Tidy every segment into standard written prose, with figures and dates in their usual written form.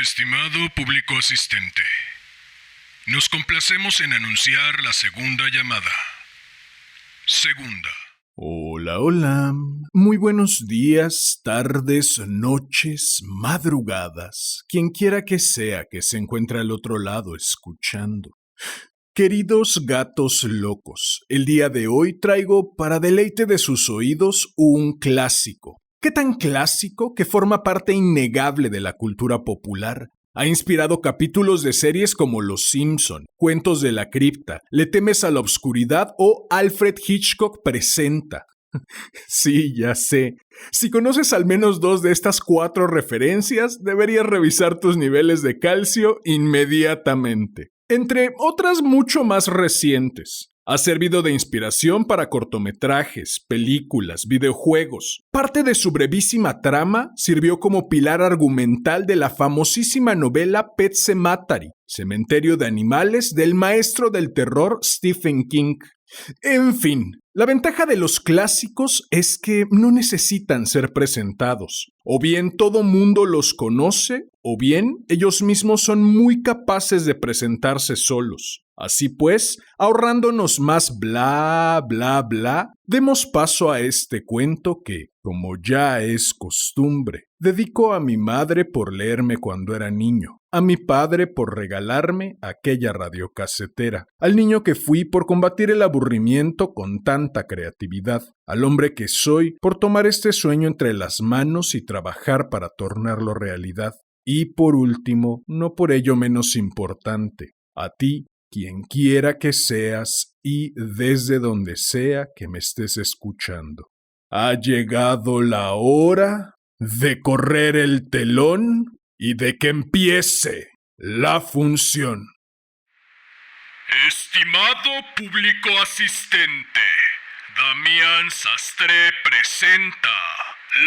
Estimado público asistente, nos complacemos en anunciar la segunda llamada. Segunda. Hola, hola. Muy buenos días, tardes, noches, madrugadas, quien quiera que sea que se encuentre al otro lado escuchando. Queridos gatos locos, el día de hoy traigo para deleite de sus oídos un clásico. ¿Qué tan clásico que forma parte innegable de la cultura popular? Ha inspirado capítulos de series como Los Simpson, Cuentos de la Cripta, Le temes a la oscuridad o Alfred Hitchcock presenta. Sí, ya sé. Si conoces al menos 2 de estas 4 referencias, deberías revisar tus niveles de calcio inmediatamente. Entre otras mucho más recientes. Ha servido de inspiración para cortometrajes, películas, videojuegos. Parte de su brevísima trama sirvió como pilar argumental de la famosísima novela Pet Sematary, Cementerio de Animales, del maestro del terror Stephen King. En fin, la ventaja de los clásicos es que no necesitan ser presentados. O bien todo mundo los conoce, o bien ellos mismos son muy capaces de presentarse solos. Así pues, ahorrándonos más bla, bla, bla, demos paso a este cuento que, como ya es costumbre, dedico a mi madre por leerme cuando era niño, a mi padre por regalarme aquella radiocasetera, al niño que fui por combatir el aburrimiento con tanta creatividad, al hombre que soy por tomar este sueño entre las manos y trabajar para tornarlo realidad, y por último, no por ello menos importante, a ti, quien quiera que seas y desde donde sea que me estés escuchando. Ha llegado la hora de correr el telón y de que empiece la función. Estimado público asistente, Damián Sastre presenta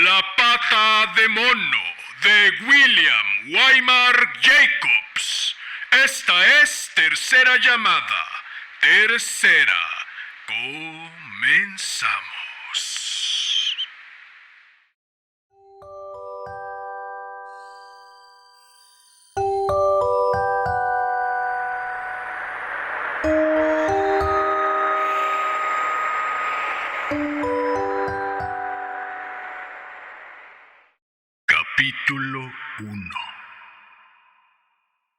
La Pata de Mono de William Weimar Jacobs. Esta es tercera llamada. Tercera. Comenzamos. Capítulo 1.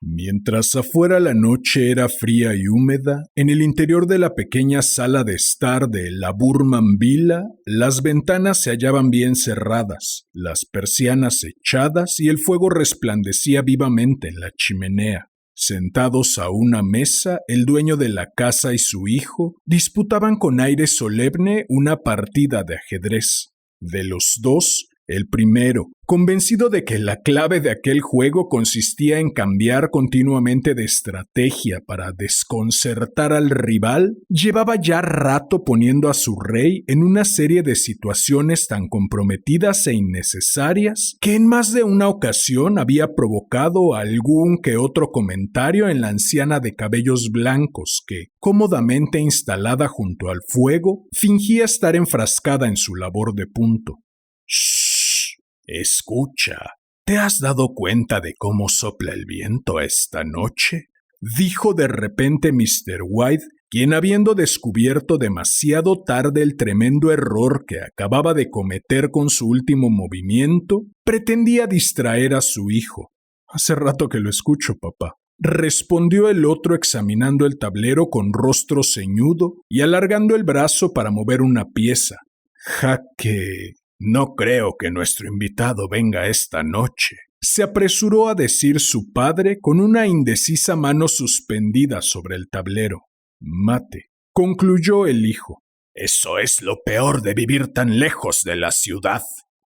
Mientras afuera la noche era fría y húmeda, en el interior de la pequeña sala de estar de la Burman Villa, las ventanas se hallaban bien cerradas, las persianas echadas y el fuego resplandecía vivamente en la chimenea. Sentados a una mesa, el dueño de la casa y su hijo disputaban con aire solemne una partida de ajedrez. De los dos, el primero, convencido de que la clave de aquel juego consistía en cambiar continuamente de estrategia para desconcertar al rival, llevaba ya rato poniendo a su rey en una serie de situaciones tan comprometidas e innecesarias que en más de una ocasión había provocado algún que otro comentario en la anciana de cabellos blancos que, cómodamente instalada junto al fuego, fingía estar enfrascada en su labor de punto. «Shh, escucha, ¿te has dado cuenta de cómo sopla el viento esta noche?», dijo de repente Mr. White, quien habiendo descubierto demasiado tarde el tremendo error que acababa de cometer con su último movimiento, pretendía distraer a su hijo. «Hace rato que lo escucho, papá», respondió el otro examinando el tablero con rostro ceñudo y alargando el brazo para mover una pieza. «Jaque, no creo que nuestro invitado venga esta noche», se apresuró a decir su padre con una indecisa mano suspendida sobre el tablero. «Mate», concluyó el hijo. «Eso es lo peor de vivir tan lejos de la ciudad»,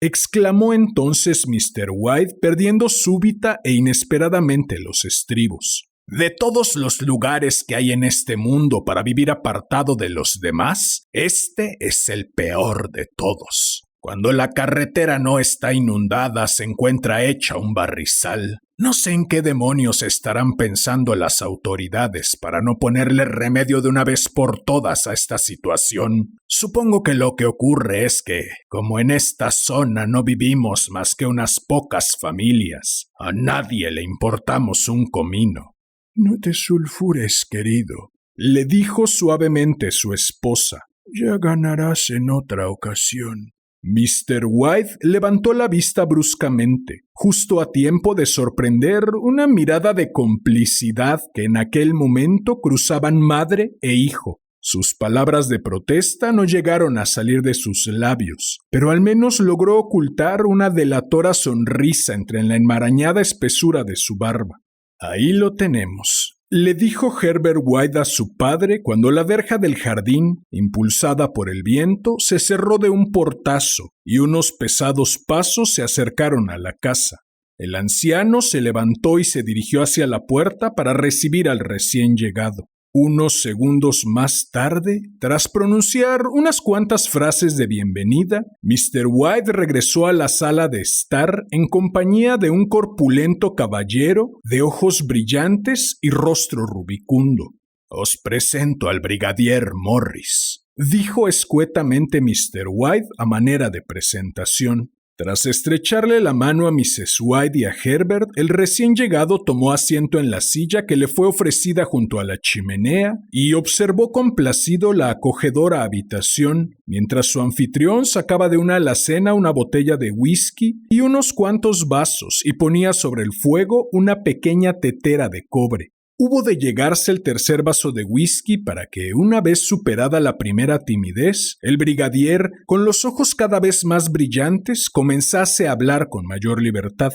exclamó entonces Mr. White, perdiendo súbita e inesperadamente los estribos. «De todos los lugares que hay en este mundo para vivir apartado de los demás, este es el peor de todos. Cuando la carretera no está inundada, se encuentra hecha un barrizal. No sé en qué demonios estarán pensando las autoridades para no ponerle remedio de una vez por todas a esta situación. Supongo que lo que ocurre es que, como en esta zona no vivimos más que unas pocas familias, a nadie le importamos un comino. No te sulfures, querido, le dijo suavemente su esposa. Ya ganarás en otra ocasión. Mr. White levantó la vista bruscamente, justo a tiempo de sorprender una mirada de complicidad que en aquel momento cruzaban madre e hijo. Sus palabras de protesta no llegaron a salir de sus labios, pero al menos logró ocultar una delatora sonrisa entre la enmarañada espesura de su barba. Ahí lo tenemos, le dijo Herbert White a su padre cuando la verja del jardín, impulsada por el viento, se cerró de un portazo y unos pesados pasos se acercaron a la casa. El anciano se levantó y se dirigió hacia la puerta para recibir al recién llegado. Unos segundos más tarde, tras pronunciar unas cuantas frases de bienvenida, Mr. White regresó a la sala de estar en compañía de un corpulento caballero de ojos brillantes y rostro rubicundo. «Os presento al brigadier Morris», dijo escuetamente Mr. White a manera de presentación. Tras estrecharle la mano a Mrs. White y a Herbert, el recién llegado tomó asiento en la silla que le fue ofrecida junto a la chimenea y observó complacido la acogedora habitación, mientras su anfitrión sacaba de una alacena una botella de whisky y unos cuantos vasos y ponía sobre el fuego una pequeña tetera de cobre. Hubo de llegarse el tercer vaso de whisky para que, una vez superada la primera timidez, el brigadier, con los ojos cada vez más brillantes, comenzase a hablar con mayor libertad.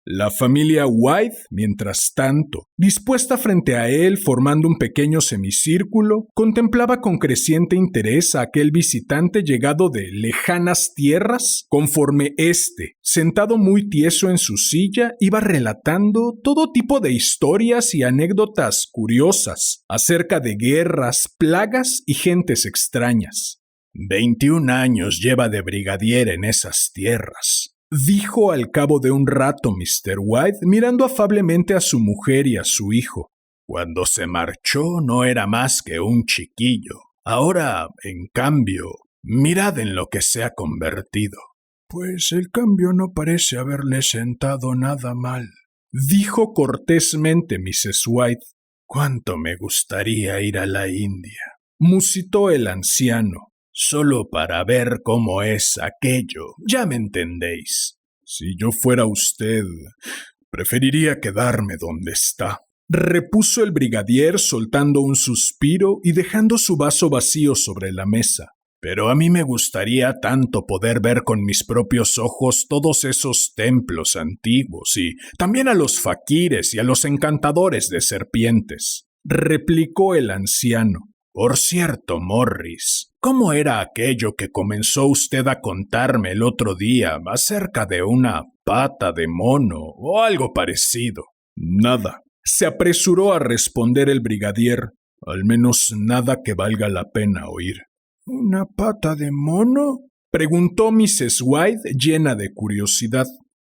La familia White, mientras tanto, dispuesta frente a él formando un pequeño semicírculo, contemplaba con creciente interés a aquel visitante llegado de lejanas tierras, conforme éste, sentado muy tieso en su silla, iba relatando todo tipo de historias y anécdotas curiosas acerca de guerras, plagas y gentes extrañas. 21 años lleva de brigadier en esas tierras, dijo al cabo de un rato Mr. White mirando afablemente a su mujer y a su hijo. Cuando se marchó no era más que un chiquillo. Ahora, en cambio, mirad en lo que se ha convertido. Pues el cambio no parece haberle sentado nada mal, dijo cortésmente Mrs. White. Cuánto me gustaría ir a la India, musitó el anciano. Solo para ver cómo es aquello, ya me entendéis. Si yo fuera usted, preferiría quedarme donde está, repuso el brigadier soltando un suspiro y dejando su vaso vacío sobre la mesa. Pero a mí me gustaría tanto poder ver con mis propios ojos todos esos templos antiguos y también a los faquires y a los encantadores de serpientes, replicó el anciano. Por cierto, Morris, ¿cómo era aquello que comenzó usted a contarme el otro día acerca de una pata de mono o algo parecido? Nada, se apresuró a responder el brigadier, al menos nada que valga la pena oír. ¿Una pata de mono?, preguntó Mrs. White llena de curiosidad.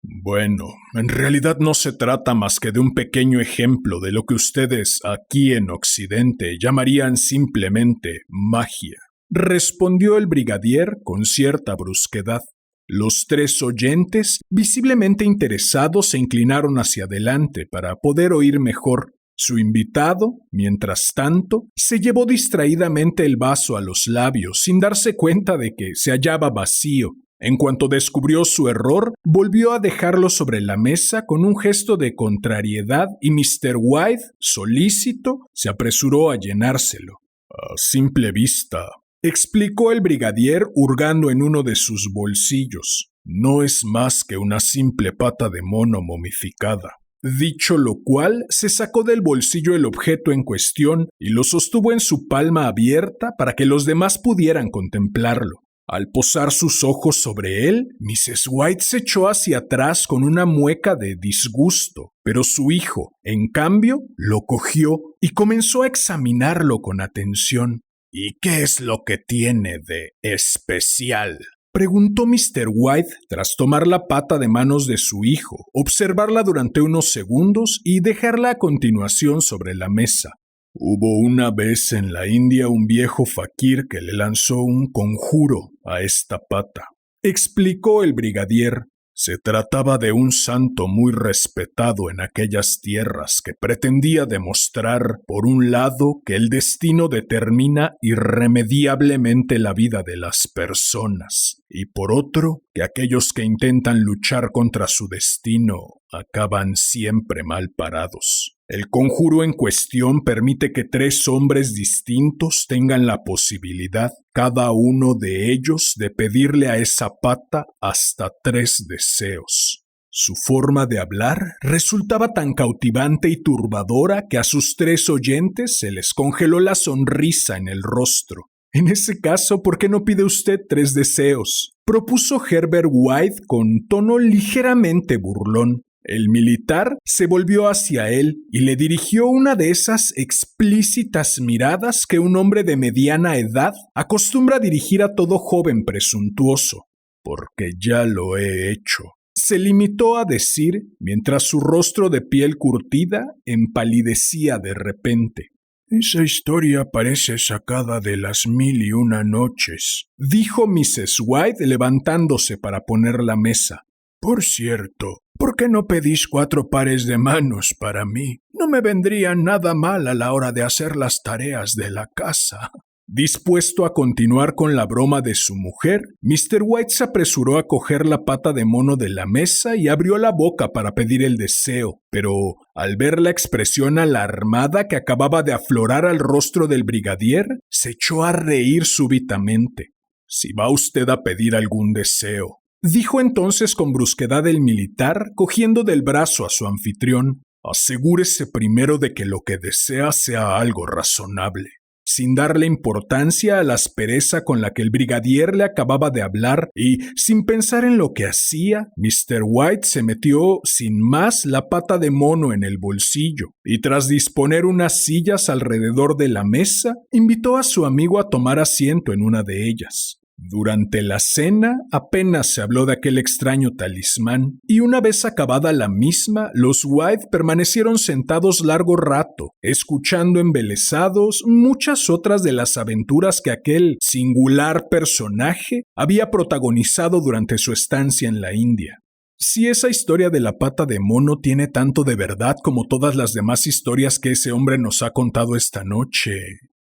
Bueno, en realidad no se trata más que de un pequeño ejemplo de lo que ustedes aquí en Occidente llamarían simplemente magia, respondió el brigadier con cierta brusquedad. Los tres oyentes, visiblemente interesados, se inclinaron hacia adelante para poder oír mejor. Su invitado, mientras tanto, se llevó distraídamente el vaso a los labios sin darse cuenta de que se hallaba vacío. En cuanto descubrió su error, volvió a dejarlo sobre la mesa con un gesto de contrariedad y Mr. White, solícito, se apresuró a llenárselo. A simple vista, explicó el brigadier hurgando en uno de sus bolsillos, no es más que una simple pata de mono momificada. Dicho lo cual, se sacó del bolsillo el objeto en cuestión y lo sostuvo en su palma abierta para que los demás pudieran contemplarlo. Al posar sus ojos sobre él, Mrs. White se echó hacia atrás con una mueca de disgusto, pero su hijo, en cambio, lo cogió y comenzó a examinarlo con atención. ¿Y qué es lo que tiene de especial?, Preguntó Mr. White tras tomar la pata de manos de su hijo, observarla durante unos segundos y dejarla a continuación sobre la mesa. Hubo una vez en la India un viejo faquir que le lanzó un conjuro a esta pata, explicó el brigadier. Se trataba de un santo muy respetado en aquellas tierras que pretendía demostrar, por un lado, que el destino determina irremediablemente la vida de las personas, y por otro, que aquellos que intentan luchar contra su destino acaban siempre mal parados. El conjuro en cuestión permite que 3 hombres distintos tengan la posibilidad, cada uno de ellos, de pedirle a esa pata hasta 3 deseos. Su forma de hablar resultaba tan cautivante y turbadora que a sus 3 oyentes se les congeló la sonrisa en el rostro. En ese caso, ¿por qué no pide usted 3 deseos?, propuso Herbert White con tono ligeramente burlón. El militar se volvió hacia él y le dirigió una de esas explícitas miradas que un hombre de mediana edad acostumbra dirigir a todo joven presuntuoso. «Porque ya lo he hecho», se limitó a decir, mientras su rostro de piel curtida empalidecía de repente. «Esa historia parece sacada de Las 1001 noches», dijo Mrs. White levantándose para poner la mesa. «Por cierto, ¿por qué no pedís 4 pares de manos para mí? No me vendría nada mal a la hora de hacer las tareas de la casa». Dispuesto a continuar con la broma de su mujer, Mr. White se apresuró a coger la pata de mono de la mesa y abrió la boca para pedir el deseo, pero al ver la expresión alarmada que acababa de aflorar al rostro del brigadier, se echó a reír súbitamente. «Si va usted a pedir algún deseo», dijo entonces con brusquedad el militar, cogiendo del brazo a su anfitrión, «asegúrese primero de que lo que desea sea algo razonable». Sin darle importancia a la aspereza con la que el brigadier le acababa de hablar y sin pensar en lo que hacía, Mr. White se metió sin más la pata de mono en el bolsillo y tras disponer unas sillas alrededor de la mesa, invitó a su amigo a tomar asiento en una de ellas. Durante la cena apenas se habló de aquel extraño talismán y una vez acabada la misma, los White permanecieron sentados largo rato, escuchando embelesados muchas otras de las aventuras que aquel singular personaje había protagonizado durante su estancia en la India. Si esa historia de la pata de mono tiene tanto de verdad como todas las demás historias que ese hombre nos ha contado esta noche,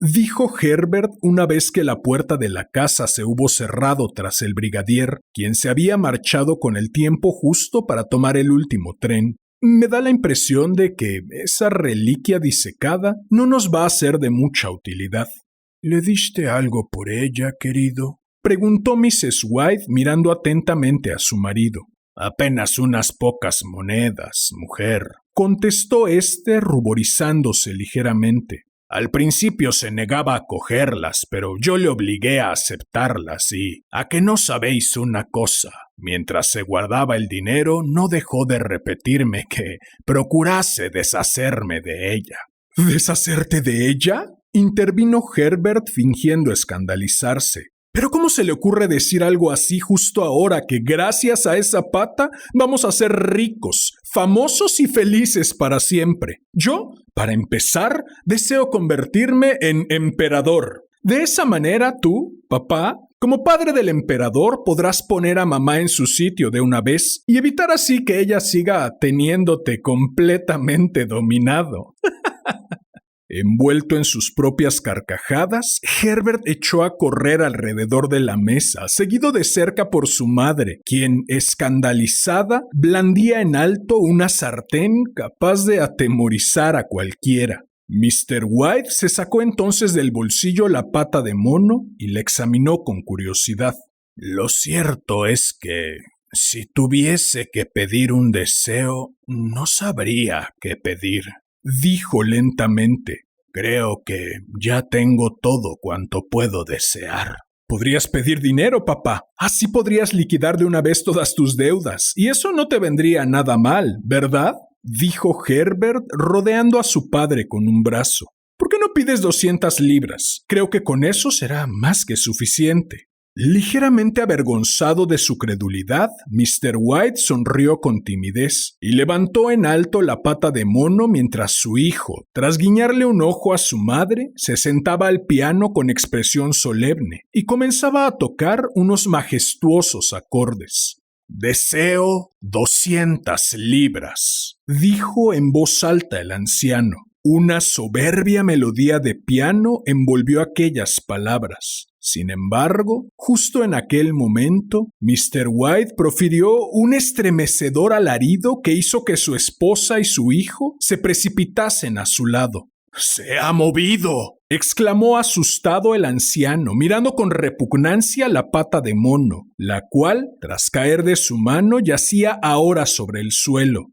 dijo Herbert una vez que la puerta de la casa se hubo cerrado tras el brigadier, quien se había marchado con el tiempo justo para tomar el último tren. Me da la impresión de que esa reliquia disecada no nos va a ser de mucha utilidad. ¿Le diste algo por ella, querido?, preguntó Mrs. White mirando atentamente a su marido. «Apenas unas pocas monedas, mujer», contestó éste ruborizándose ligeramente. «Al principio se negaba a cogerlas, pero yo le obligué a aceptarlas y, ¿a que no sabéis una cosa? Mientras se guardaba el dinero, no dejó de repetirme que procurase deshacerme de ella». «¿Deshacerte de ella?», intervino Herbert fingiendo escandalizarse. «¿Pero cómo se le ocurre decir algo así justo ahora que gracias a esa pata vamos a ser ricos, famosos y felices para siempre? Yo, para empezar, deseo convertirme en emperador. De esa manera tú, papá, como padre del emperador, podrás poner a mamá en su sitio de una vez y evitar así que ella siga teniéndote completamente dominado». Envuelto en sus propias carcajadas, Herbert echó a correr alrededor de la mesa, seguido de cerca por su madre, quien, escandalizada, blandía en alto una sartén capaz de atemorizar a cualquiera. Mr. White se sacó entonces del bolsillo la pata de mono y la examinó con curiosidad. «Lo cierto es que, si tuviese que pedir un deseo, no sabría qué pedir», dijo lentamente. «Creo que ya tengo todo cuanto puedo desear». «Podrías pedir dinero, papá. Así podrías liquidar de una vez todas tus deudas, y eso no te vendría nada mal, ¿verdad?», dijo Herbert, rodeando a su padre con un brazo. «¿Por qué no pides 200 libras? Creo que con eso será más que suficiente». Ligeramente avergonzado de su credulidad, Mr. White sonrió con timidez y levantó en alto la pata de mono mientras su hijo, tras guiñarle un ojo a su madre, se sentaba al piano con expresión solemne y comenzaba a tocar unos majestuosos acordes. «Deseo 200 libras», dijo en voz alta el anciano. Una soberbia melodía de piano envolvió aquellas palabras. Sin embargo, justo en aquel momento, Mr. White profirió un estremecedor alarido que hizo que su esposa y su hijo se precipitasen a su lado. «¡Se ha movido!», exclamó asustado el anciano, mirando con repugnancia la pata de mono, la cual, tras caer de su mano, yacía ahora sobre el suelo.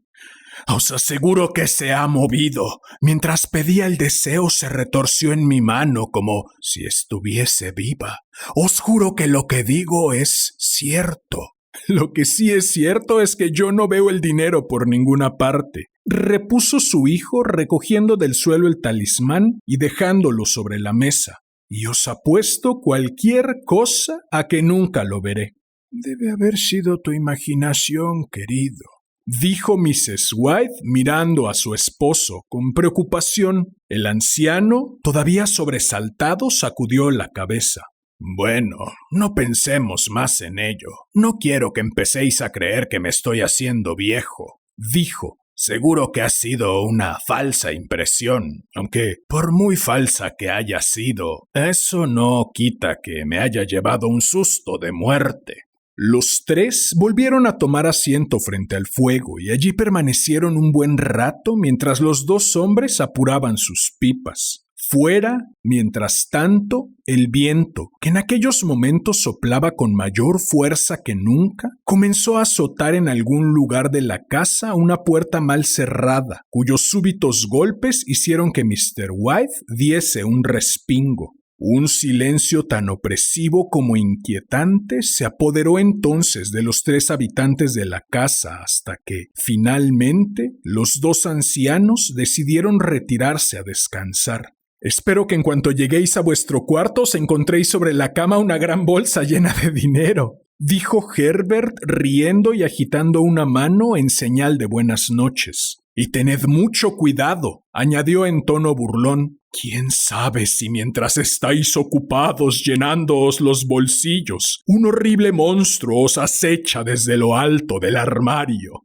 «Os aseguro que se ha movido. Mientras pedía el deseo se retorció en mi mano como si estuviese viva. Os juro que lo que digo es cierto». «Lo que sí es cierto es que yo no veo el dinero por ninguna parte», repuso su hijo recogiendo del suelo el talismán y dejándolo sobre la mesa. «Y os apuesto cualquier cosa a que nunca lo veré». «Debe haber sido tu imaginación, querido», dijo Mrs. White mirando a su esposo con preocupación. El anciano, todavía sobresaltado, sacudió la cabeza. «Bueno, no pensemos más en ello. No quiero que empecéis a creer que me estoy haciendo viejo», dijo. «Seguro que ha sido una falsa impresión, aunque por muy falsa que haya sido, eso no quita que me haya llevado un susto de muerte». Los tres volvieron a tomar asiento frente al fuego y allí permanecieron un buen rato mientras los dos hombres apuraban sus pipas. Fuera, mientras tanto, el viento, que en aquellos momentos soplaba con mayor fuerza que nunca, comenzó a azotar en algún lugar de la casa una puerta mal cerrada, cuyos súbitos golpes hicieron que Mr. White diese un respingo. Un silencio tan opresivo como inquietante se apoderó entonces de los tres habitantes de la casa hasta que, finalmente, los dos ancianos decidieron retirarse a descansar. «Espero que en cuanto lleguéis a vuestro cuarto os encontréis sobre la cama una gran bolsa llena de dinero», dijo Herbert riendo y agitando una mano en señal de buenas noches. «Y tened mucho cuidado», añadió en tono burlón. «¿Quién sabe si mientras estáis ocupados llenándoos los bolsillos, un horrible monstruo os acecha desde lo alto del armario?»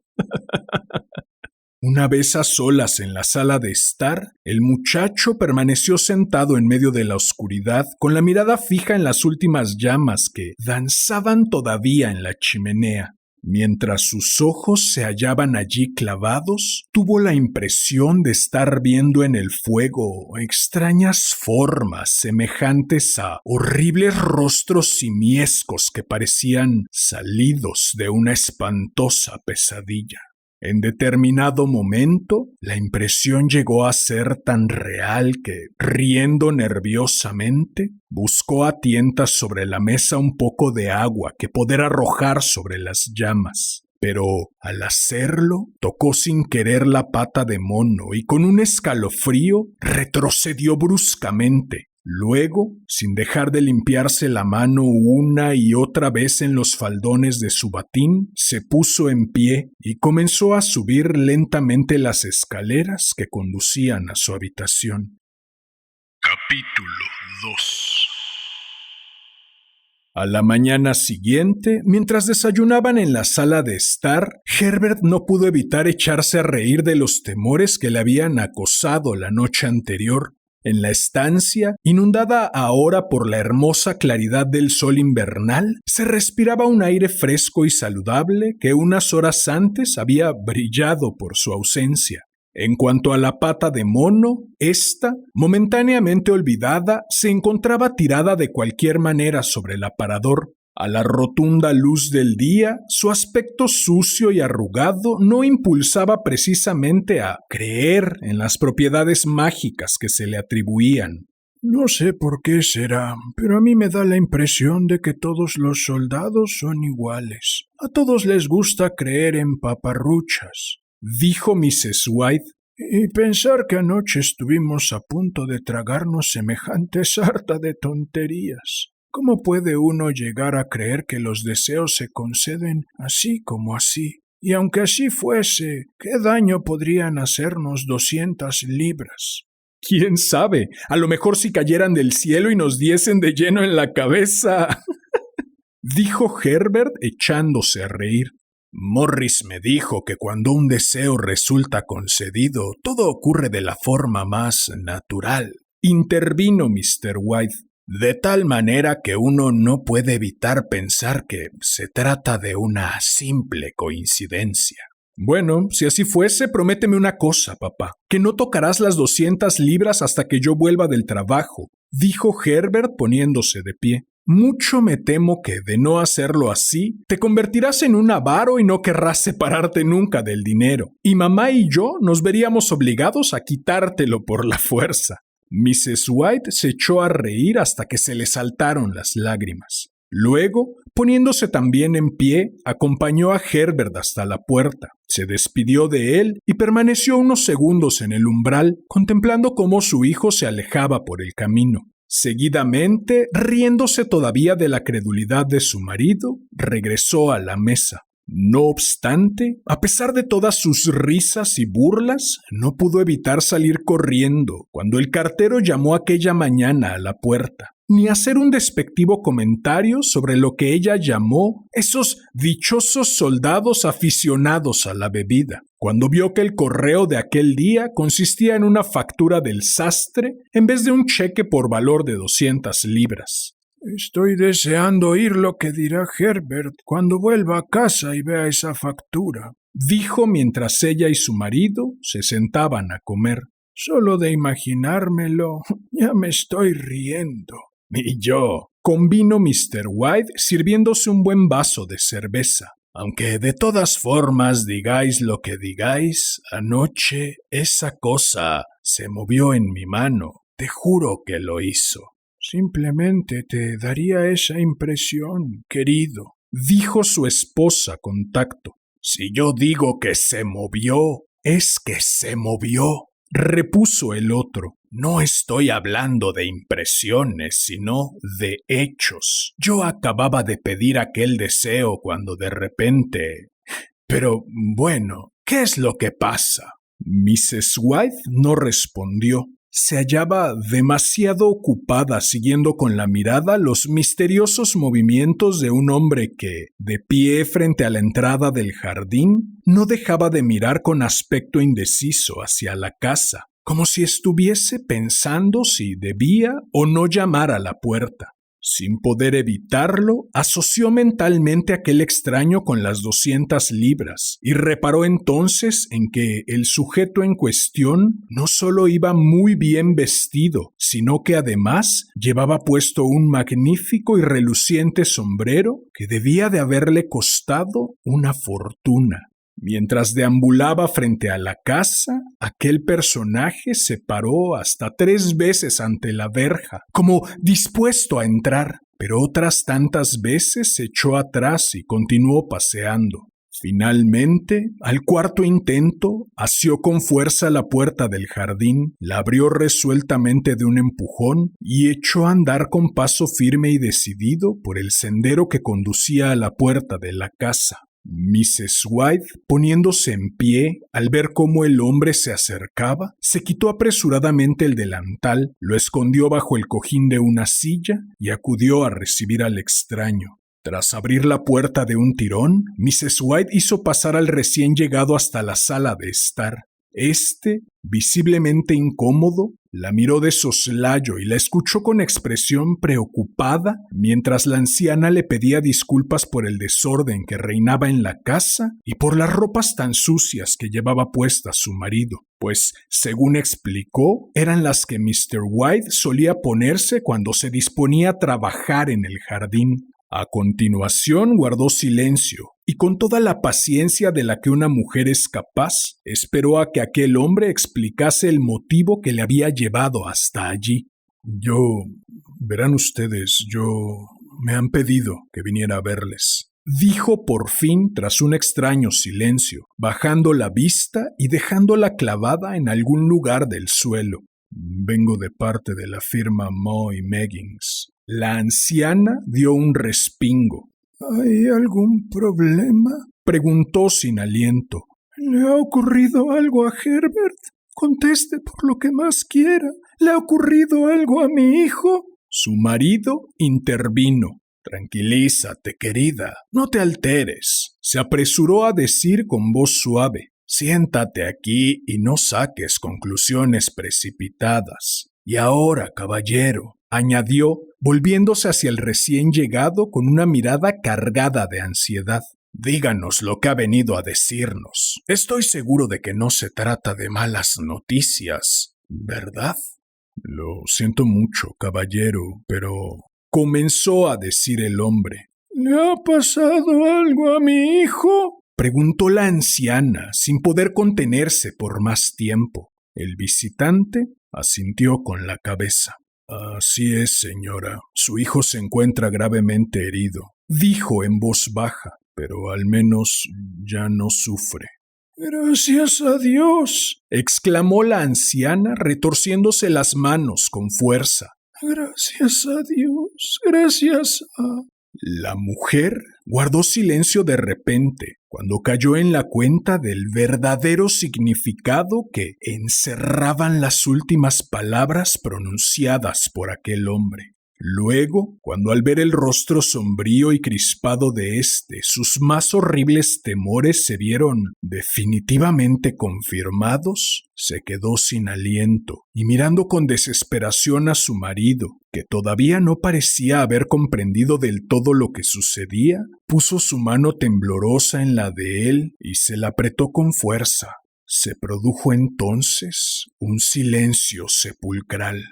Una vez a solas en la sala de estar, el muchacho permaneció sentado en medio de la oscuridad, con la mirada fija en las últimas llamas que danzaban todavía en la chimenea. Mientras sus ojos se hallaban allí clavados, tuvo la impresión de estar viendo en el fuego extrañas formas semejantes a horribles rostros simiescos que parecían salidos de una espantosa pesadilla. En determinado momento, la impresión llegó a ser tan real que, riendo nerviosamente, buscó a tientas sobre la mesa un poco de agua que poder arrojar sobre las llamas. Pero, al hacerlo, tocó sin querer la pata de mono y con un escalofrío retrocedió bruscamente. Luego, sin dejar de limpiarse la mano una y otra vez en los faldones de su batín, se puso en pie y comenzó a subir lentamente las escaleras que conducían a su habitación. Capítulo 2. A la mañana siguiente, mientras desayunaban en la sala de estar, Herbert no pudo evitar echarse a reír de los temores que le habían acosado la noche anterior. En la estancia, inundada ahora por la hermosa claridad del sol invernal, se respiraba un aire fresco y saludable que unas horas antes había brillado por su ausencia. En cuanto a la pata de mono, ésta, momentáneamente olvidada, se encontraba tirada de cualquier manera sobre el aparador. A la rotunda luz del día, su aspecto sucio y arrugado no impulsaba precisamente a creer en las propiedades mágicas que se le atribuían. «No sé por qué será, pero a mí me da la impresión de que todos los soldados son iguales. A todos les gusta creer en paparruchas», dijo Mrs. White. «Y pensar que anoche estuvimos a punto de tragarnos semejante sarta de tonterías». ¿Cómo puede uno llegar a creer que los deseos se conceden así como así? Y aunque así fuese, ¿qué daño podrían hacernos 200 libras? ¿Quién sabe? A lo mejor si cayeran del cielo y nos diesen de lleno en la cabeza, dijo Herbert echándose a reír. Morris me dijo que cuando un deseo resulta concedido, todo ocurre de la forma más natural. Intervino Mr. White, de tal manera que uno no puede evitar pensar que se trata de una simple coincidencia. Bueno, si así fuese, prométeme una cosa, papá, que no tocarás las 200 libras hasta que yo vuelva del trabajo, dijo Herbert poniéndose de pie. Mucho me temo que, de no hacerlo así, te convertirás en un avaro y no querrás separarte nunca del dinero, y mamá y yo nos veríamos obligados a quitártelo por la fuerza. Mrs. White se echó a reír hasta que se le saltaron las lágrimas. Luego, poniéndose también en pie, acompañó a Herbert hasta la puerta, se despidió de él y permaneció unos segundos en el umbral, contemplando cómo su hijo se alejaba por el camino. Seguidamente, riéndose todavía de la credulidad de su marido, regresó a la mesa. No obstante, a pesar de todas sus risas y burlas, no pudo evitar salir corriendo cuando el cartero llamó aquella mañana a la puerta, ni hacer un despectivo comentario sobre lo que ella llamó esos dichosos soldados aficionados a la bebida, cuando vio que el correo de aquel día consistía en una factura del sastre en vez de un cheque por valor de 200 libras. Estoy deseando oír lo que dirá Herbert cuando vuelva a casa y vea esa factura, dijo mientras ella y su marido se sentaban a comer. Solo de imaginármelo, ya me estoy riendo. Y yo, convino Mr. White sirviéndose un buen vaso de cerveza. Aunque de todas formas digáis lo que digáis, anoche esa cosa se movió en mi mano. Te juro que lo hizo. Simplemente te daría esa impresión, querido, dijo su esposa con tacto. Si yo digo que se movió, es que se movió, repuso el otro. No estoy hablando de impresiones, sino de hechos. Yo acababa de pedir aquel deseo cuando de repente... Pero, bueno, ¿qué es lo que pasa? Mrs. White no respondió. Se hallaba demasiado ocupada siguiendo con la mirada los misteriosos movimientos de un hombre que, de pie frente a la entrada del jardín, no dejaba de mirar con aspecto indeciso hacia la casa, como si estuviese pensando si debía o no llamar a la puerta. Sin poder evitarlo, asoció mentalmente aquel extraño con las 200 libras y reparó entonces en que el sujeto en cuestión no solo iba muy bien vestido, sino que además llevaba puesto un magnífico y reluciente sombrero que debía de haberle costado una fortuna. Mientras deambulaba frente a la casa, aquel personaje se paró hasta 3 veces ante la verja, como dispuesto a entrar, pero otras tantas veces se echó atrás y continuó paseando. Finalmente, al cuarto intento, asió con fuerza la puerta del jardín, la abrió resueltamente de un empujón y echó a andar con paso firme y decidido por el sendero que conducía a la puerta de la casa. Mrs. White, poniéndose en pie, al ver cómo el hombre se acercaba, se quitó apresuradamente el delantal, lo escondió bajo el cojín de una silla y acudió a recibir al extraño. Tras abrir la puerta de un tirón, Mrs. White hizo pasar al recién llegado hasta la sala de estar. Visiblemente incómodo, la miró de soslayo y la escuchó con expresión preocupada mientras la anciana le pedía disculpas por el desorden que reinaba en la casa y por las ropas tan sucias que llevaba puestas su marido, pues, según explicó, eran las que Mr. White solía ponerse cuando se disponía a trabajar en el jardín. A continuación guardó silencio y con toda la paciencia de la que una mujer es capaz, esperó a que aquel hombre explicase el motivo que le había llevado hasta allí. Verán ustedes, me han pedido que viniera a verles, dijo por fin tras un extraño silencio, bajando la vista y dejándola clavada en algún lugar del suelo. Vengo de parte de la firma Moe y Meggins. La anciana dio un respingo. ¿Hay algún problema?, preguntó sin aliento. ¿Le ha ocurrido algo a Herbert? Conteste por lo que más quiera. ¿Le ha ocurrido algo a mi hijo? Su marido intervino. Tranquilízate, querida. No te alteres. Se apresuró a decir con voz suave. Siéntate aquí y no saques conclusiones precipitadas. Y ahora, caballero, añadió, volviéndose hacia el recién llegado con una mirada cargada de ansiedad. Díganos lo que ha venido a decirnos. Estoy seguro de que no se trata de malas noticias, ¿verdad? Lo siento mucho, caballero, pero... comenzó a decir el hombre. ¿Le ha pasado algo a mi hijo?, preguntó la anciana, sin poder contenerse por más tiempo. El visitante asintió con la cabeza. Así es, señora. Su hijo se encuentra gravemente herido, dijo en voz baja, pero al menos ya no sufre. Gracias a Dios, exclamó la anciana, retorciéndose las manos con fuerza. Gracias a Dios, gracias a... La mujer guardó silencio de repente cuando cayó en la cuenta del verdadero significado que encerraban las últimas palabras pronunciadas por aquel hombre. Luego, cuando al ver el rostro sombrío y crispado de éste, sus más horribles temores se vieron definitivamente confirmados, se quedó sin aliento y mirando con desesperación a su marido, que todavía no parecía haber comprendido del todo lo que sucedía, puso su mano temblorosa en la de él y se la apretó con fuerza. Se produjo entonces un silencio sepulcral.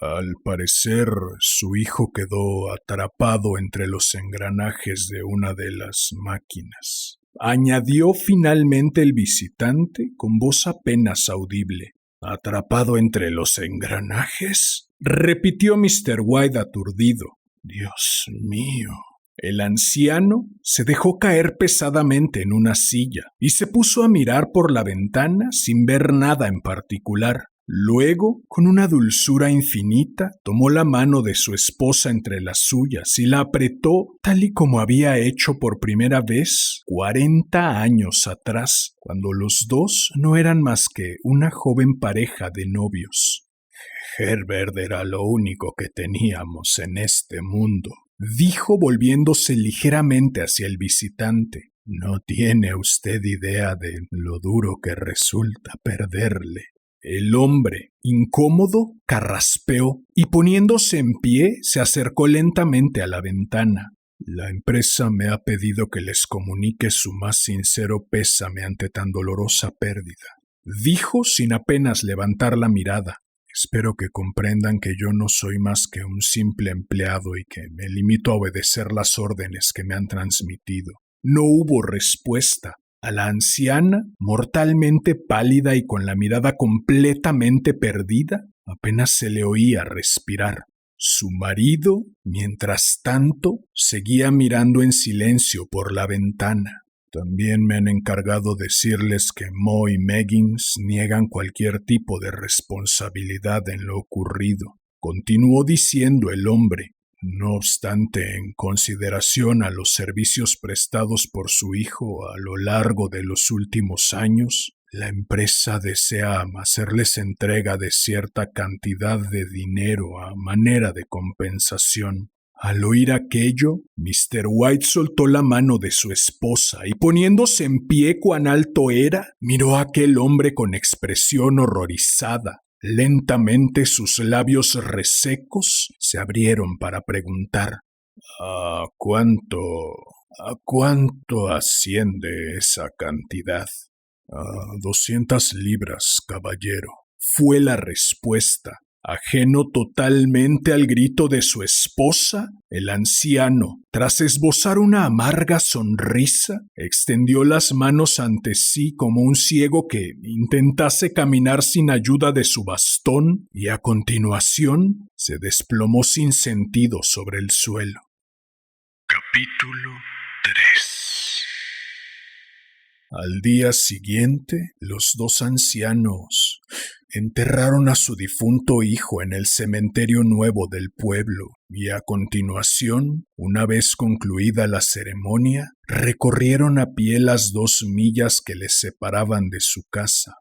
Al parecer, su hijo quedó atrapado entre los engranajes de una de las máquinas, añadió finalmente el visitante con voz apenas audible. ¿Atrapado entre los engranajes?, repitió Mr. White aturdido. Dios mío. El anciano se dejó caer pesadamente en una silla y se puso a mirar por la ventana sin ver nada en particular. Luego, con una dulzura infinita, tomó la mano de su esposa entre las suyas y la apretó tal y como había hecho por primera vez 40 años atrás, cuando los dos no eran más que una joven pareja de novios. Herbert era lo único que teníamos en este mundo, dijo volviéndose ligeramente hacia el visitante. No tiene usted idea de lo duro que resulta perderle. El hombre, incómodo, carraspeó y poniéndose en pie se acercó lentamente a la ventana. La empresa me ha pedido que les comunique su más sincero pésame ante tan dolorosa pérdida, dijo sin apenas levantar la mirada. Espero que comprendan que yo no soy más que un simple empleado y que me limito a obedecer las órdenes que me han transmitido. No hubo respuesta. A la anciana, mortalmente pálida y con la mirada completamente perdida, apenas se le oía respirar. Su marido, mientras tanto, seguía mirando en silencio por la ventana. También me han encargado decirles que Mo y Meggins niegan cualquier tipo de responsabilidad en lo ocurrido, continuó diciendo el hombre. No obstante, en consideración a los servicios prestados por su hijo a lo largo de los últimos años, la empresa desea hacerles entrega de cierta cantidad de dinero a manera de compensación. Al oír aquello, Mr. White soltó la mano de su esposa y poniéndose en pie cuán alto era, miró a aquel hombre con expresión horrorizada. Lentamente sus labios resecos se abrieron para preguntar: ¿A cuánto asciende esa cantidad? 200 libras, caballero, fue la respuesta. Ajeno totalmente al grito de su esposa, el anciano, tras esbozar una amarga sonrisa, extendió las manos ante sí como un ciego que intentase caminar sin ayuda de su bastón y a continuación se desplomó sin sentido sobre el suelo. Capítulo 3. Al día siguiente, los dos ancianos Enterraron a su difunto hijo en el cementerio nuevo del pueblo y a continuación, una vez concluida la ceremonia, recorrieron a pie las 2 millas que les separaban de su casa.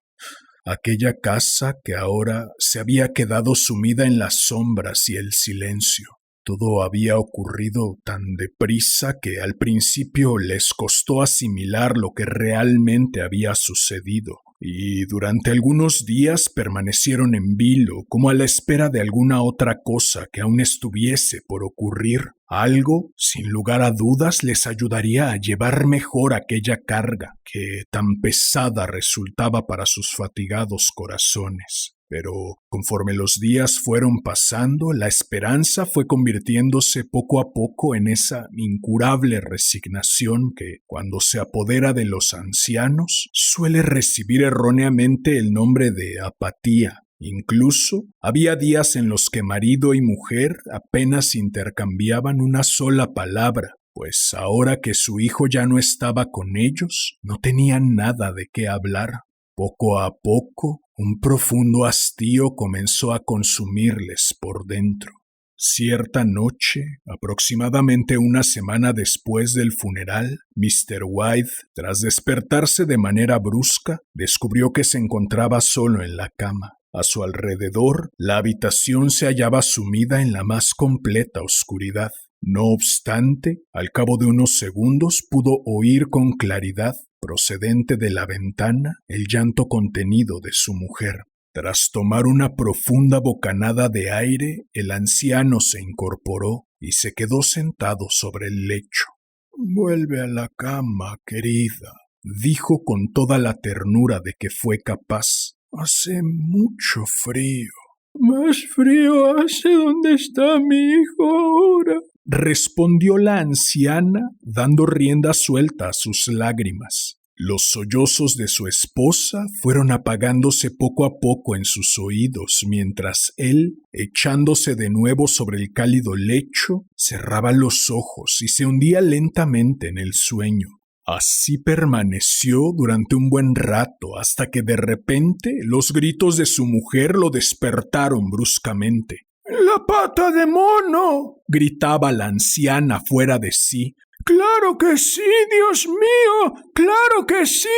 Aquella casa que ahora se había quedado sumida en las sombras y el silencio. Todo había ocurrido tan deprisa que al principio les costó asimilar lo que realmente había sucedido, y durante algunos días permanecieron en vilo como a la espera de alguna otra cosa que aún estuviese por ocurrir. Algo, sin lugar a dudas, les ayudaría a llevar mejor aquella carga que tan pesada resultaba para sus fatigados corazones. Pero conforme los días fueron pasando, la esperanza fue convirtiéndose poco a poco en esa incurable resignación que, cuando se apodera de los ancianos, suele recibir erróneamente el nombre de apatía. Incluso había días en los que marido y mujer apenas intercambiaban una sola palabra, pues ahora que su hijo ya no estaba con ellos, no tenían nada de qué hablar. Poco a poco, un profundo hastío comenzó a consumirles por dentro. Cierta noche, aproximadamente una semana después del funeral, Mr. White, tras despertarse de manera brusca, descubrió que se encontraba solo en la cama. A su alrededor, la habitación se hallaba sumida en la más completa oscuridad. No obstante, al cabo de unos segundos pudo oír con claridad, procedente de la ventana, el llanto contenido de su mujer. Tras tomar una profunda bocanada de aire, el anciano se incorporó y se quedó sentado sobre el lecho. «Vuelve a la cama, querida», dijo con toda la ternura de que fue capaz. «Hace mucho frío». «Más frío hace donde está mi hijo ahora», respondió la anciana, dando rienda suelta a sus lágrimas. Los sollozos de su esposa fueron apagándose poco a poco en sus oídos, mientras él, echándose de nuevo sobre el cálido lecho, cerraba los ojos y se hundía lentamente en el sueño. Así permaneció durante un buen rato, hasta que de repente los gritos de su mujer lo despertaron bruscamente. «¡La pata de mono!», gritaba la anciana fuera de sí. «¡Claro que sí, Dios mío! ¡Claro que sí!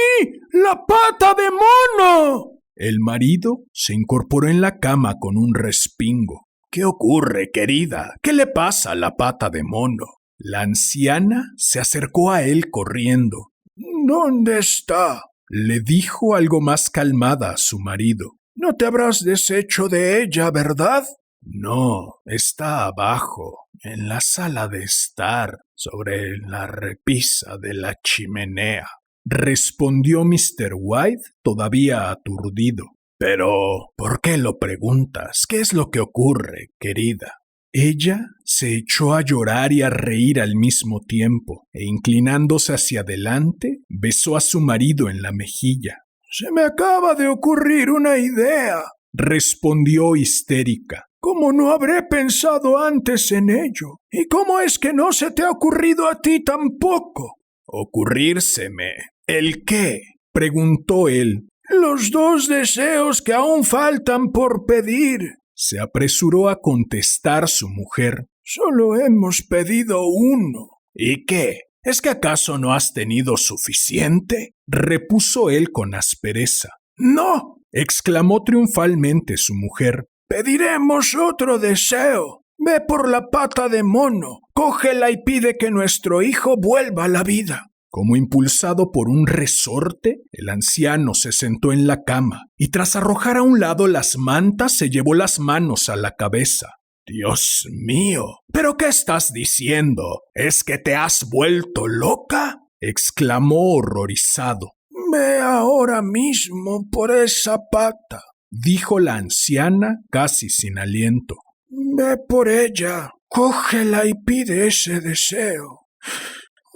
¡La pata de mono!». El marido se incorporó en la cama con un respingo. «¿Qué ocurre, querida? ¿Qué le pasa a la pata de mono?». La anciana se acercó a él corriendo. «¿Dónde está?», le dijo algo más calmada a su marido. «No te habrás deshecho de ella, ¿verdad?». «No, está abajo, en la sala de estar, sobre la repisa de la chimenea», respondió Mr. White, todavía aturdido. «Pero, ¿por qué lo preguntas? ¿Qué es lo que ocurre, querida?». Ella se echó a llorar y a reír al mismo tiempo, e inclinándose hacia adelante, besó a su marido en la mejilla. «Se me acaba de ocurrir una idea», respondió histérica. «¿Cómo no habré pensado antes en ello? ¿Y cómo es que no se te ha ocurrido a ti tampoco?». «¿Ocurrírseme? ¿El qué?», preguntó él. «Los 2 deseos que aún faltan por pedir», se apresuró a contestar su mujer. «Solo hemos pedido uno». «¿Y qué? ¿Es que acaso no has tenido suficiente?», repuso él con aspereza. «No», exclamó triunfalmente su mujer. «Pediremos otro deseo. Ve por la pata de mono, cógela y pide que nuestro hijo vuelva a la vida». Como impulsado por un resorte, el anciano se sentó en la cama y tras arrojar a un lado las mantas se llevó las manos a la cabeza. «Dios mío, ¿pero qué estás diciendo? ¿Es que te has vuelto loca?», exclamó horrorizado. «Ve ahora mismo por esa pata», dijo la anciana casi sin aliento. «Ve por ella, cógela y pide ese deseo».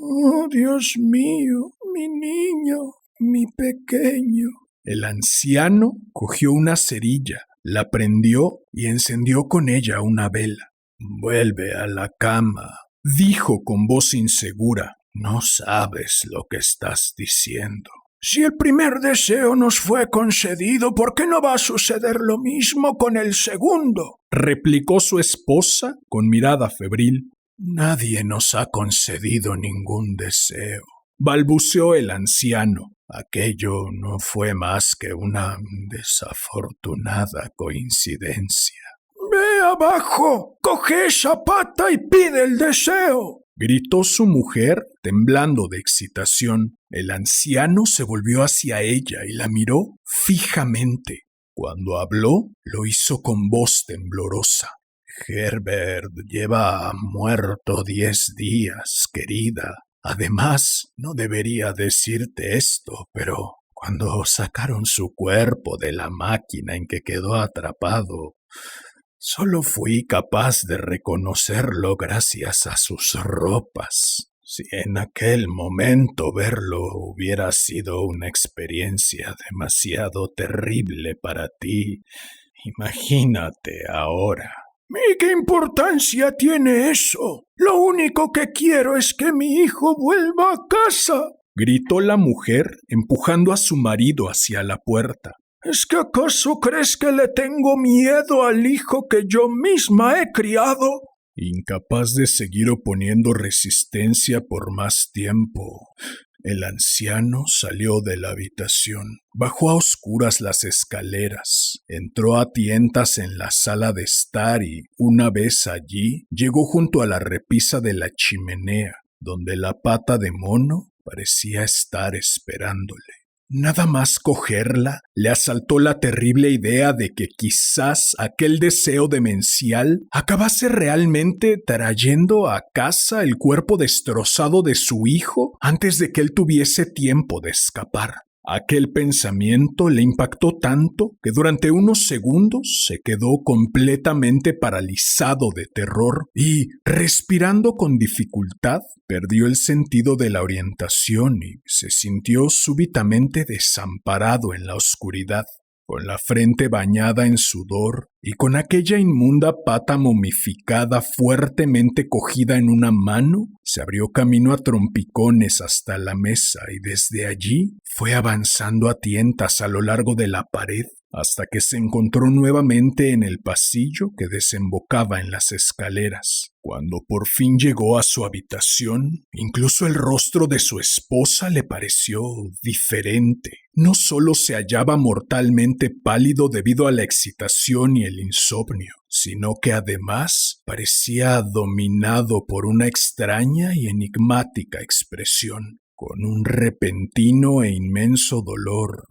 «Oh, Dios mío, mi niño, mi pequeño». El anciano cogió una cerilla, la prendió y encendió con ella una vela. «Vuelve a la cama», dijo con voz insegura. «No sabes lo que estás diciendo». Si el primer deseo nos fue concedido, ¿por qué no va a suceder lo mismo con el segundo?, replicó su esposa con mirada febril. Nadie nos ha concedido ningún deseo, balbuceó el anciano. Aquello no fue más que una desafortunada coincidencia. ¡Ve abajo! ¡Coge esa pata y pide el deseo!, gritó su mujer, temblando de excitación. El anciano se volvió hacia ella y la miró fijamente. Cuando habló, lo hizo con voz temblorosa. Herbert lleva muerto 10 días, querida. Además, no debería decirte esto, pero cuando sacaron su cuerpo de la máquina en que quedó atrapado, solo fui capaz de reconocerlo gracias a sus ropas. Si en aquel momento verlo hubiera sido una experiencia demasiado terrible para ti, imagínate ahora. ¿Y qué importancia tiene eso? Lo único que quiero es que mi hijo vuelva a casa, gritó la mujer, empujando a su marido hacia la puerta. ¿Es que acaso crees que le tengo miedo al hijo que yo misma he criado? Incapaz de seguir oponiendo resistencia por más tiempo, el anciano salió de la habitación, bajó a oscuras las escaleras, entró a tientas en la sala de estar y, una vez allí, llegó junto a la repisa de la chimenea, donde la pata de mono parecía estar esperándole. Nada más cogerla, le asaltó la terrible idea de que quizás aquel deseo demencial acabase realmente trayendo a casa el cuerpo destrozado de su hijo antes de que él tuviese tiempo de escapar. Aquel pensamiento le impactó tanto que durante unos segundos se quedó completamente paralizado de terror y, respirando con dificultad, perdió el sentido de la orientación y se sintió súbitamente desamparado en la oscuridad. Con la frente bañada en sudor y con aquella inmunda pata momificada fuertemente cogida en una mano, se abrió camino a trompicones hasta la mesa y desde allí fue avanzando a tientas a lo largo de la pared hasta que se encontró nuevamente en el pasillo que desembocaba en las escaleras. Cuando por fin llegó a su habitación, incluso el rostro de su esposa le pareció diferente. No solo se hallaba mortalmente pálido debido a la excitación y el insomnio, sino que además parecía dominado por una extraña y enigmática expresión. Con un repentino e inmenso dolor,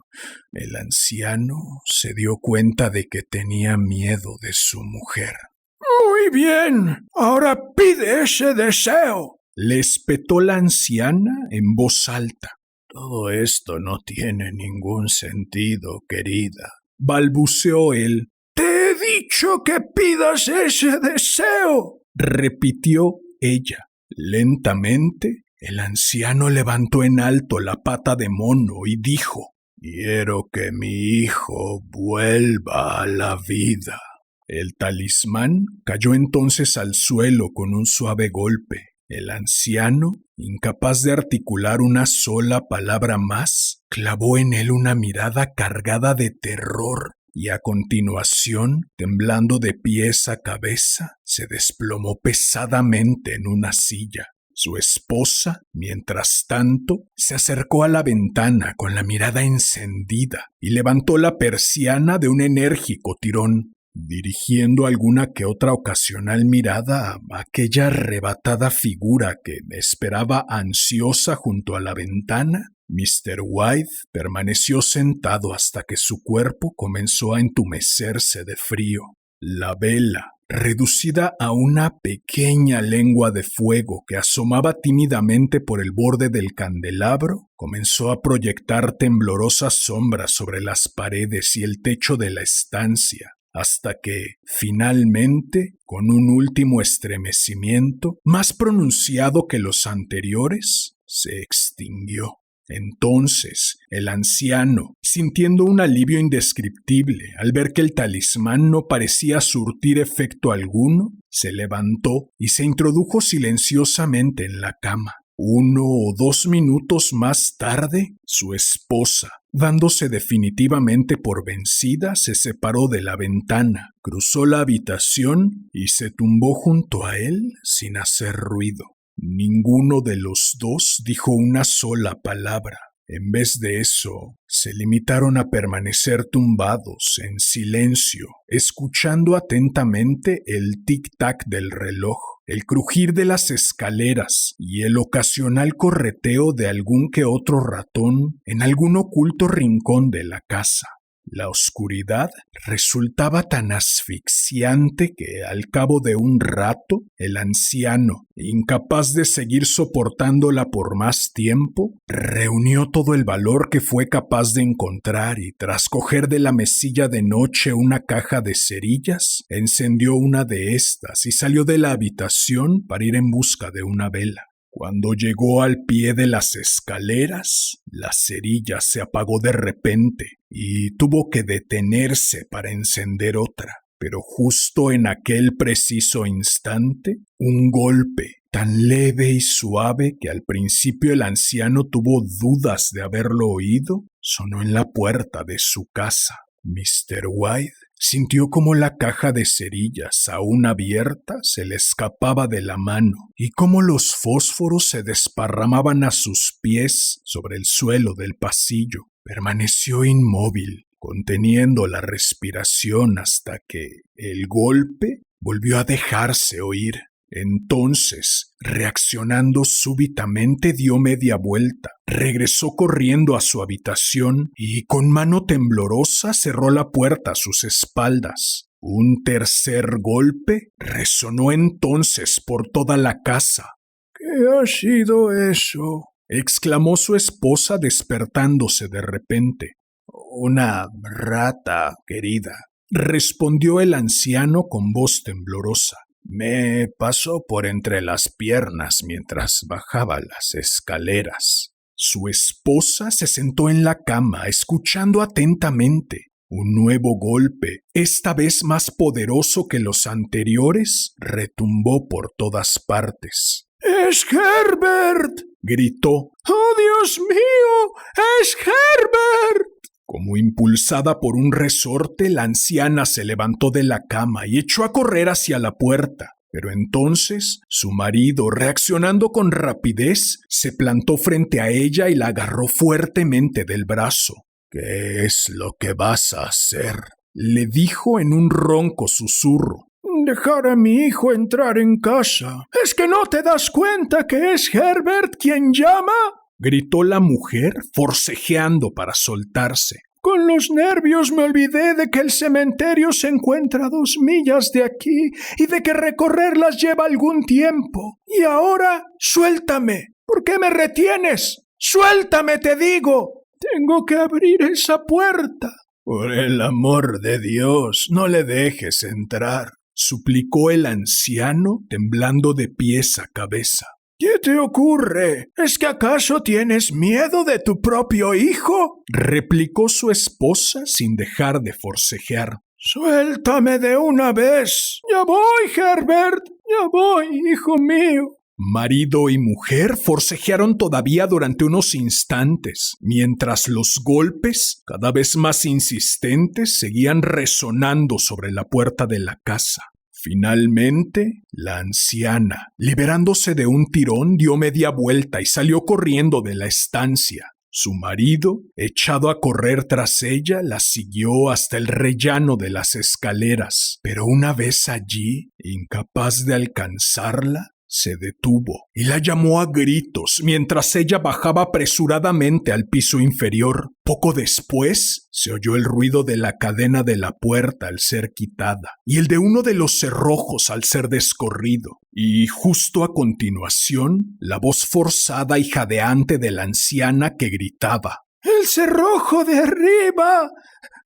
el anciano se dio cuenta de que tenía miedo de su mujer. «Muy bien, ahora pide ese deseo», le espetó la anciana en voz alta. «Todo esto no tiene ningún sentido, querida», balbuceó él. «Te he dicho que pidas ese deseo», repitió ella. Lentamente, el anciano levantó en alto la pata de mono y dijo: «Quiero que mi hijo vuelva a la vida». El talismán cayó entonces al suelo con un suave golpe. El anciano, incapaz de articular una sola palabra más, clavó en él una mirada cargada de terror y a continuación, temblando de pies a cabeza, se desplomó pesadamente en una silla. Su esposa, mientras tanto, se acercó a la ventana con la mirada encendida y levantó la persiana de un enérgico tirón. Dirigiendo alguna que otra ocasional mirada a aquella arrebatada figura que esperaba ansiosa junto a la ventana, Mr. White permaneció sentado hasta que su cuerpo comenzó a entumecerse de frío. La vela, reducida a una pequeña lengua de fuego que asomaba tímidamente por el borde del candelabro, comenzó a proyectar temblorosas sombras sobre las paredes y el techo de la estancia, hasta que, finalmente, con un último estremecimiento, más pronunciado que los anteriores, se extinguió. Entonces, el anciano, sintiendo un alivio indescriptible al ver que el talismán no parecía surtir efecto alguno, se levantó y se introdujo silenciosamente en la cama. 1 o 2 minutos más tarde, su esposa, dándose definitivamente por vencida, se separó de la ventana, cruzó la habitación y se tumbó junto a él sin hacer ruido. Ninguno de los dos dijo una sola palabra. En vez de eso, se limitaron a permanecer tumbados en silencio, escuchando atentamente el tic-tac del reloj, el crujir de las escaleras y el ocasional correteo de algún que otro ratón en algún oculto rincón de la casa. La oscuridad resultaba tan asfixiante que, al cabo de un rato, el anciano, incapaz de seguir soportándola por más tiempo, reunió todo el valor que fue capaz de encontrar y, tras coger de la mesilla de noche una caja de cerillas, encendió una de estas y salió de la habitación para ir en busca de una vela. Cuando llegó al pie de las escaleras, la cerilla se apagó de repente y tuvo que detenerse para encender otra. Pero justo en aquel preciso instante, un golpe tan leve y suave que al principio el anciano tuvo dudas de haberlo oído, sonó en la puerta de su casa. Mr. White sintió como la caja de cerillas, aún abierta, se le escapaba de la mano y cómo los fósforos se desparramaban a sus pies sobre el suelo del pasillo. Permaneció inmóvil, conteniendo la respiración hasta que el golpe volvió a dejarse oír. Entonces, reaccionando súbitamente, dio media vuelta, regresó corriendo a su habitación y con mano temblorosa cerró la puerta a sus espaldas. Un tercer golpe resonó entonces por toda la casa. ¿Qué ha sido eso?, exclamó su esposa despertándose de repente. Una rata, querida, respondió el anciano con voz temblorosa. Me pasó por entre las piernas mientras bajaba las escaleras. Su esposa se sentó en la cama, escuchando atentamente. Un nuevo golpe, esta vez más poderoso que los anteriores, retumbó por todas partes. ¡Es Herbert!, gritó. ¡Oh, Dios mío! ¡Es Herbert! Como impulsada por un resorte, la anciana se levantó de la cama y echó a correr hacia la puerta. Pero entonces su marido, reaccionando con rapidez, se plantó frente a ella y la agarró fuertemente del brazo. ¿Qué es lo que vas a hacer?, le dijo en un ronco susurro. Dejar a mi hijo entrar en casa. ¿Es que no te das cuenta que es Herbert quien llama?, gritó la mujer, forcejeando para soltarse. Con los nervios me olvidé de que el cementerio se encuentra a 2 millas de aquí y de que recorrerlas lleva algún tiempo. Y ahora, suéltame. ¿Por qué me retienes? ¡Suéltame, te digo! Tengo que abrir esa puerta. Por el amor de Dios, no le dejes entrar, suplicó el anciano, temblando de pies a cabeza. ¿Qué te ocurre? ¿Es que acaso tienes miedo de tu propio hijo?, replicó su esposa sin dejar de forcejear. Suéltame de una vez. Ya voy, Herbert. Ya voy, hijo mío. Marido y mujer forcejearon todavía durante unos instantes, mientras los golpes, cada vez más insistentes, seguían resonando sobre la puerta de la casa. Finalmente, la anciana, liberándose de un tirón, dio media vuelta y salió corriendo de la estancia. Su marido, echado a correr tras ella, la siguió hasta el rellano de las escaleras, pero una vez allí, incapaz de alcanzarla, se detuvo y la llamó a gritos mientras ella bajaba apresuradamente al piso inferior. Poco después se oyó el ruido de la cadena de la puerta al ser quitada y el de uno de los cerrojos al ser descorrido. Y justo a continuación, la voz forzada y jadeante de la anciana que gritaba: ¡El cerrojo de arriba!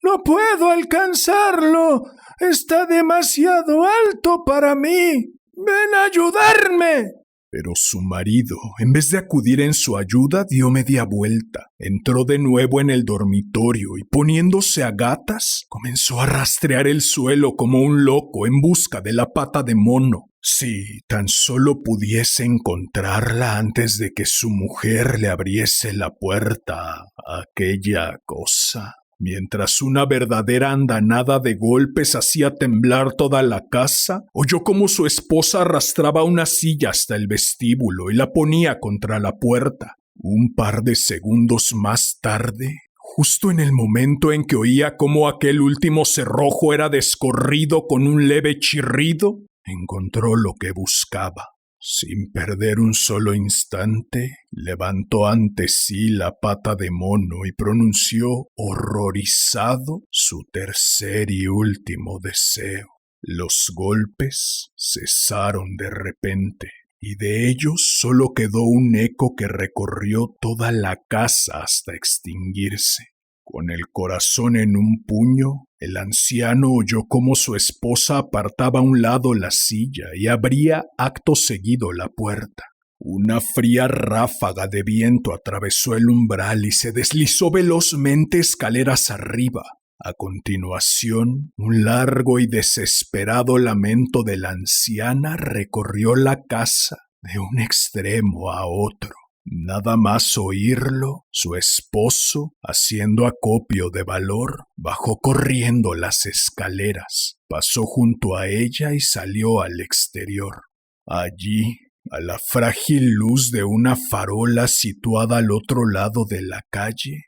¡No puedo alcanzarlo! ¡Está demasiado alto para mí! ¡Ven a ayudarme! Pero su marido, en vez de acudir en su ayuda, dio media vuelta, entró de nuevo en el dormitorio y, poniéndose a gatas, comenzó a rastrear el suelo como un loco en busca de la pata de mono. Si tan solo pudiese encontrarla antes de que su mujer le abriese la puerta a aquella cosa, mientras una verdadera andanada de golpes hacía temblar toda la casa, oyó cómo su esposa arrastraba una silla hasta el vestíbulo y la ponía contra la puerta. Un par de segundos más tarde, justo en el momento en que oía cómo aquel último cerrojo era descorrido con un leve chirrido, encontró lo que buscaba. Sin perder un solo instante, levantó ante sí la pata de mono y pronunció, horrorizado, su tercer y último deseo. Los golpes cesaron de repente, y de ellos solo quedó un eco que recorrió toda la casa hasta extinguirse. Con el corazón en un puño, el anciano oyó cómo su esposa apartaba a un lado la silla y abría acto seguido la puerta. Una fría ráfaga de viento atravesó el umbral y se deslizó velozmente escaleras arriba. A continuación, un largo y desesperado lamento de la anciana recorrió la casa de un extremo a otro. Nada más oírlo, su esposo, haciendo acopio de valor, bajó corriendo las escaleras, pasó junto a ella y salió al exterior. Allí, a la frágil luz de una farola situada al otro lado de la calle,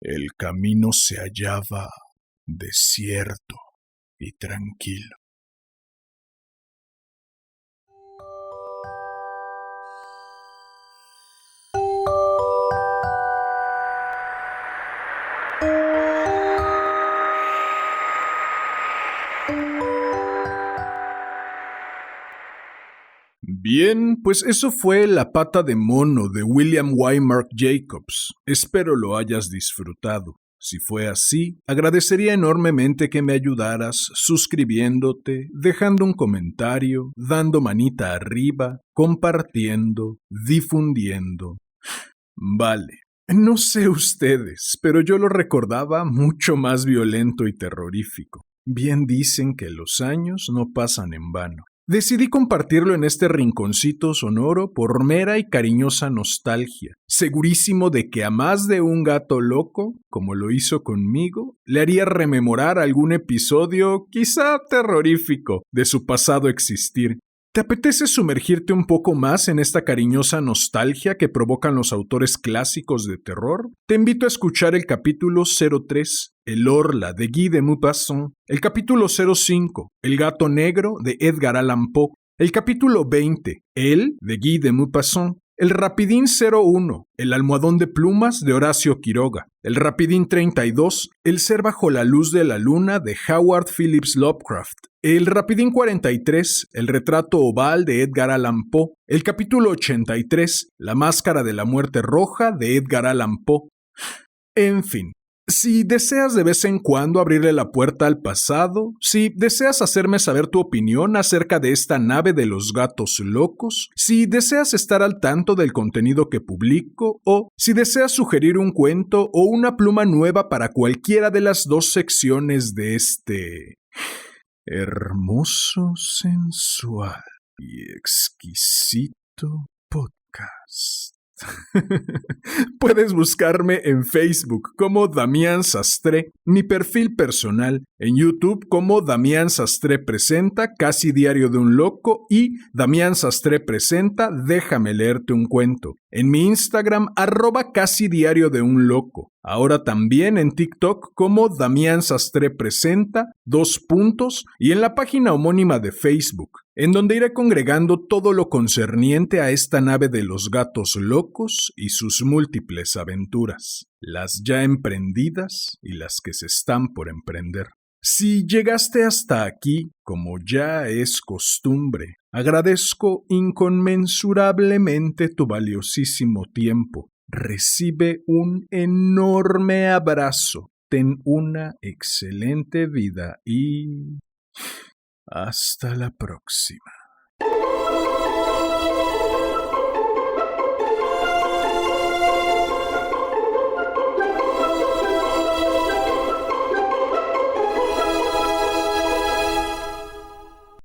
el camino se hallaba desierto y tranquilo. Bien, pues eso fue La pata de mono de William Waymark Jacobs. Espero lo hayas disfrutado. Si fue así, agradecería enormemente que me ayudaras suscribiéndote, dejando un comentario, dando manita arriba, compartiendo, difundiendo. Vale, no sé ustedes, pero yo lo recordaba mucho más violento y terrorífico. Bien dicen que los años no pasan en vano. Decidí compartirlo en este rinconcito sonoro por mera y cariñosa nostalgia, segurísimo de que a más de un gato loco, como lo hizo conmigo, le haría rememorar algún episodio quizá terrorífico de su pasado existir. ¿Te apetece sumergirte un poco más en esta cariñosa nostalgia que provocan los autores clásicos de terror? Te invito a escuchar el capítulo 03, El Orla, de Guy de Maupassant, el capítulo 05, El gato negro, de Edgar Allan Poe, el capítulo 20, El, de Guy de Maupassant, el Rapidín 01, El almohadón de plumas, de Horacio Quiroga, el Rapidín 32, El ser bajo la luz de la luna, de Howard Phillips Lovecraft, el Rapidín 43, El retrato oval, de Edgar Allan Poe, el capítulo 83, La máscara de la muerte roja, de Edgar Allan Poe. En fin, si deseas de vez en cuando abrirle la puerta al pasado, si deseas hacerme saber tu opinión acerca de esta nave de los gatos locos, si deseas estar al tanto del contenido que publico, o si deseas sugerir un cuento o una pluma nueva para cualquiera de las dos secciones de este hermoso, sensual y exquisito podcast. Puedes buscarme en Facebook como Damián Sastre, mi perfil personal, en YouTube como Damián Sastre Presenta, Casi Diario de un Loco, y Damián Sastre Presenta, Déjame leerte un cuento, en mi Instagram @Casi Diario de un Loco, ahora también en TikTok como Damián Sastre Presenta, y en la página homónima de Facebook, en donde iré congregando todo lo concerniente a esta nave de los gatos locos y sus múltiples aventuras, las ya emprendidas y las que se están por emprender. Si llegaste hasta aquí, como ya es costumbre, agradezco inconmensurablemente tu valiosísimo tiempo. Recibe un enorme abrazo. Ten una excelente vida y hasta la próxima.